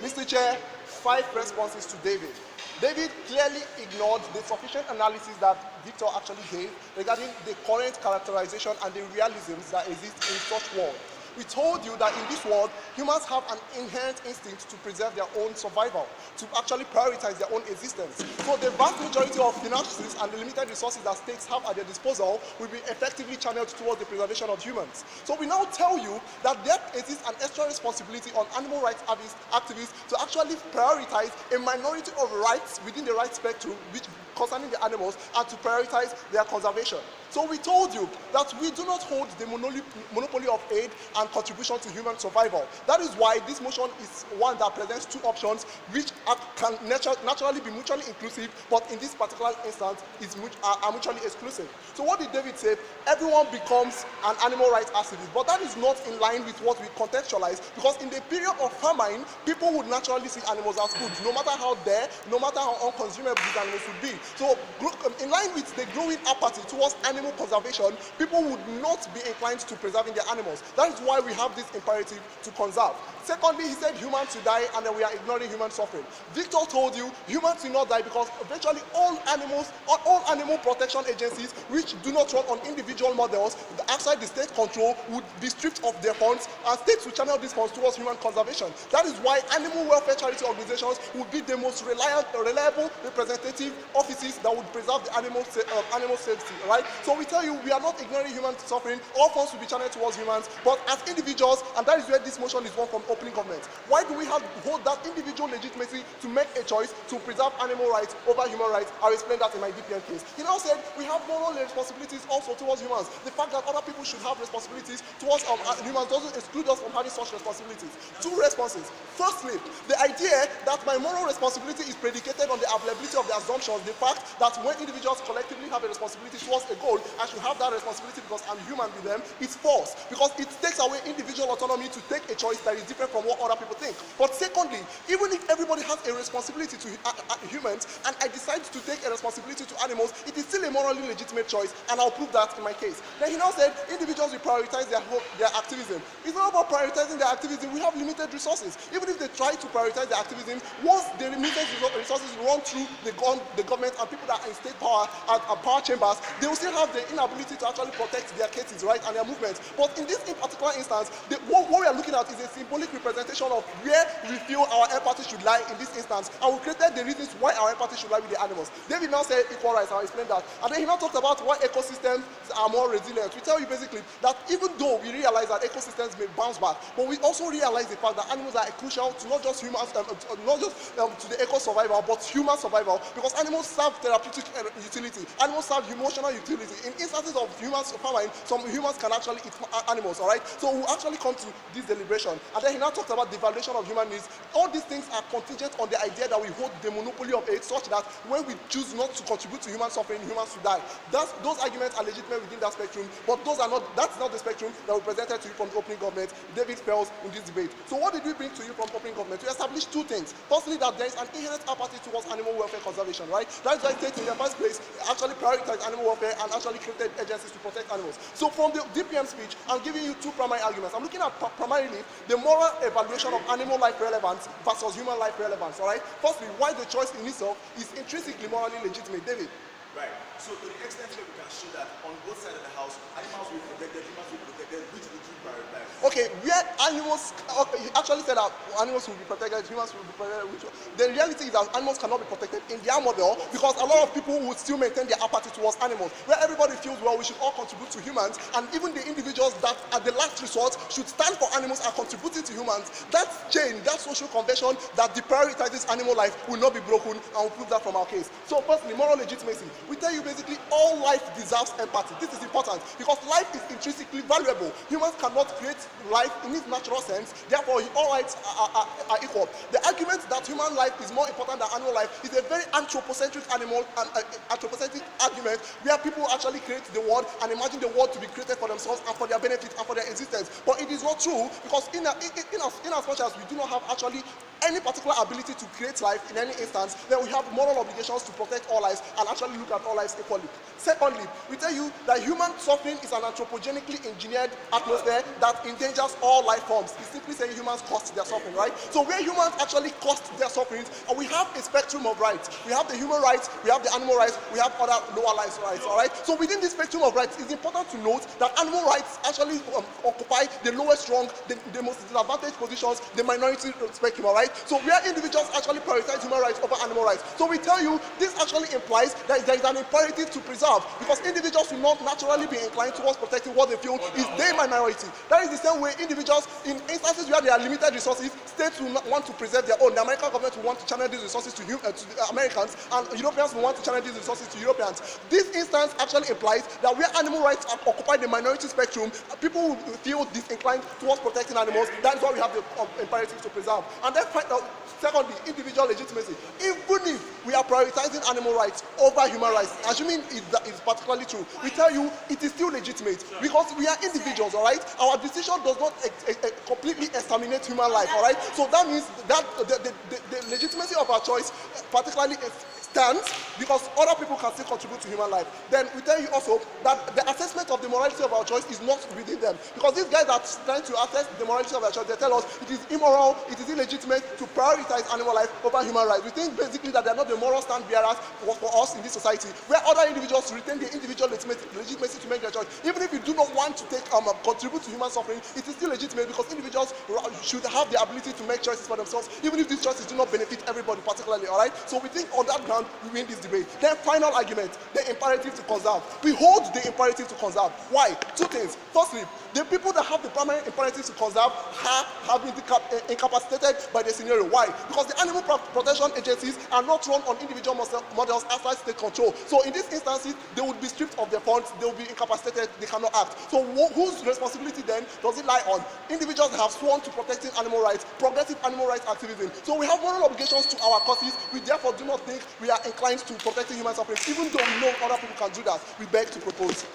Mr. Chair, 5 responses to David. David clearly ignored the sufficient analysis that Victor actually gave regarding the current characterization and the realisms that exist in such world. We told you that in this world, humans have an inherent instinct to preserve their own survival, to actually prioritize their own existence. So the vast majority of finances and the limited resources that states have at their disposal will be effectively channeled towards the preservation of humans. So we now tell you that there exists an extra responsibility on animal rights activists to actually prioritize a minority of rights within the right spectrum which concerning the animals and to prioritize their conservation. So we told you that we do not hold the monopoly of aid and contribution to human survival. That is why this motion is one that presents 2 options which can naturally be mutually inclusive, but in this particular instance are mutually exclusive. So what did David say? Everyone becomes an animal rights activist, but that is not in line with what we contextualize, because in the period of famine, people would naturally see animals as food, no matter how no matter how unconsumable these animals would be. So in line with the growing apathy towards animal conservation, people would not be inclined to preserving their animals. That is why we have this imperative to conserve. Secondly, he said humans will die and then we are ignoring human suffering. Victor told you humans will not die because eventually all animal protection agencies which do not run on individual models outside the state control would be stripped of their funds, and states will channel these funds towards human conservation. That is why animal welfare charity organizations would be the most reliable representative offices that would preserve the animal safety, right? So we tell you we are not ignoring human suffering. All funds will be channeled towards humans, but as individuals, and that is where this motion is one from opening government. Why do we hold that individual legitimacy to make a choice to preserve animal rights over human rights? I'll explain that in my DPM case. He now said we have moral responsibilities also towards humans. The fact that other people should have responsibilities towards humans doesn't exclude us from having such responsibilities. 2 responses. Firstly, the idea that my moral responsibility is predicated on the availability of the assumptions, the fact that when individuals collectively have a responsibility towards a goal, I should have that responsibility because I'm human with them, is false, because it takes away individual autonomy to take a choice that is different from what other people think. But secondly, even if everybody has a responsibility to humans and I decide to take a responsibility to animals, it is still a morally legitimate choice, and I'll prove that in my case. Then he now said individuals will prioritize their activism. It's not about prioritizing their activism. We have limited resources. Even if they try to prioritize their activism, once the limited resources run through the government and people that are in state power and power chambers, they will still have the inability to actually protect their cases, right, and their movements. But in this particular instance, what we are looking at is a symbolic representation of where we feel our empathy should lie in this instance, and we created the reasons why our empathy should lie with the animals. David now said equal rights. I'll explain that. And then he now talked about why ecosystems are more resilient. We tell you basically that even though we realize that ecosystems may bounce back, but we also realize the fact that animals are crucial to not just humans, not just to the eco survival, but human survival, because animals serve therapeutic utility. Animals serve emotional utility. In instances of humans famine, some humans can actually eat animals, all right? So we'll actually come to this deliberation. And then he now talked about the valuation of human needs. All these things are contingent on the idea that we hold the monopoly of aid, such that when we choose not to contribute to human suffering, humans will die. Those arguments are legitimate within that spectrum, but that's not the spectrum that we presented to you from the opening government. David fails in this debate. So what did we bring to you from opening government? We established 2 things. Firstly, that there is an inherent apathy towards animal welfare conservation, right? That is why states in the first place actually prioritize animal welfare and actually created agencies to protect animals. So from the DPM speech, I'm giving you 2 primary arguments. I'm looking at primarily the moral evaluation of animal life relevance versus human life relevance, all right? Firstly, why the choice in itself is intrinsically morally legitimate. David? Right. So to the extent where we can show that on both sides of the house, animals will be protected, humans will be protected, which would you prioritize? Okay, where animals, he actually said that animals will be protected, humans will be protected. The reality is that animals cannot be protected in their model, because a lot of people would still maintain their apathy towards animals. Where everybody feels, well, we should all contribute to humans, and even the individuals that at the last resort should stand for animals are contributing to humans. That chain, that social convention that deprioritizes animal life will not be broken, and we'll prove that from our case. So firstly, moral legitimacy. We tell you basically all life deserves empathy. This is important because life is intrinsically valuable. Humans cannot create life in its natural sense, therefore all rights are equal. The argument that human life is more important than animal life is a very anthropocentric anthropocentric argument, where people actually create the world and imagine the world to be created for themselves and for their benefit and for their existence. But it is not true, because in as much as we do not have actually any particular ability to create life in any instance, then we have moral obligations to protect all lives and actually look look at all lives equally. Secondly, we tell you that human suffering is an anthropogenically engineered atmosphere that endangers all life forms. It's simply saying humans caused their suffering, right? So where humans actually caused their sufferings, and we have a spectrum of rights. We have the human rights, we have the animal rights, we have other lower life rights, all right? So within this spectrum of rights, it's important to note that animal rights actually occupy the lowest rung, the most disadvantaged positions, the minority spectrum, all right? So where individuals actually prioritize human rights over animal rights. So we tell you this actually implies that there is an imperative to preserve, because individuals will not naturally be inclined towards protecting what they feel is their minority. That is the same way individuals, in instances where there are limited resources, states will not want to preserve their own. The American government will want to channel these resources to Americans, and Europeans will want to channel these resources to Europeans. This instance actually implies that where animal rights occupy the minority spectrum, people will feel disinclined towards protecting animals. That is why we have the imperative to preserve. And then secondly, individual legitimacy. Even if we are prioritizing animal rights over human rights, assuming it's particularly true, we tell you it is still legitimate because we are individuals, all right? Our decision does not completely exterminate human life, all right? So that means that the legitimacy of our choice particularly stands because other people can still contribute to human life. Then we tell you also that the assessment of the morality of our choice is not within them, because these guys are trying to assess the morality of our choice. They tell us it is immoral, it is illegitimate to prioritize animal life over human rights. We think basically that they are not the moral stand bearers for us in this society, where other individuals retain their individual legitimacy to make their choice. Even if you do not want to contribute to human suffering, it is still legitimate because individuals should have the ability to make choices for themselves, even if these choices do not benefit everybody particularly, all right? So we think on that ground we win this debate. Then final argument, the imperative to conserve. We hold the imperative to conserve. Why? Two things. Firstly, the people that have the primary imperative to conserve have been incapacitated by the scenario. Why? Because the animal protection agencies are not run on individual models outside state control. So in these instances, they would be stripped of their funds, they will be incapacitated, they cannot act. So whose responsibility then does it lie on? Individuals that have sworn to protecting animal rights, progressive animal rights activism. So we have moral obligations to our causes. We therefore do not think we are inclined to protecting human suffering, even though we know other people can do that. We beg to propose.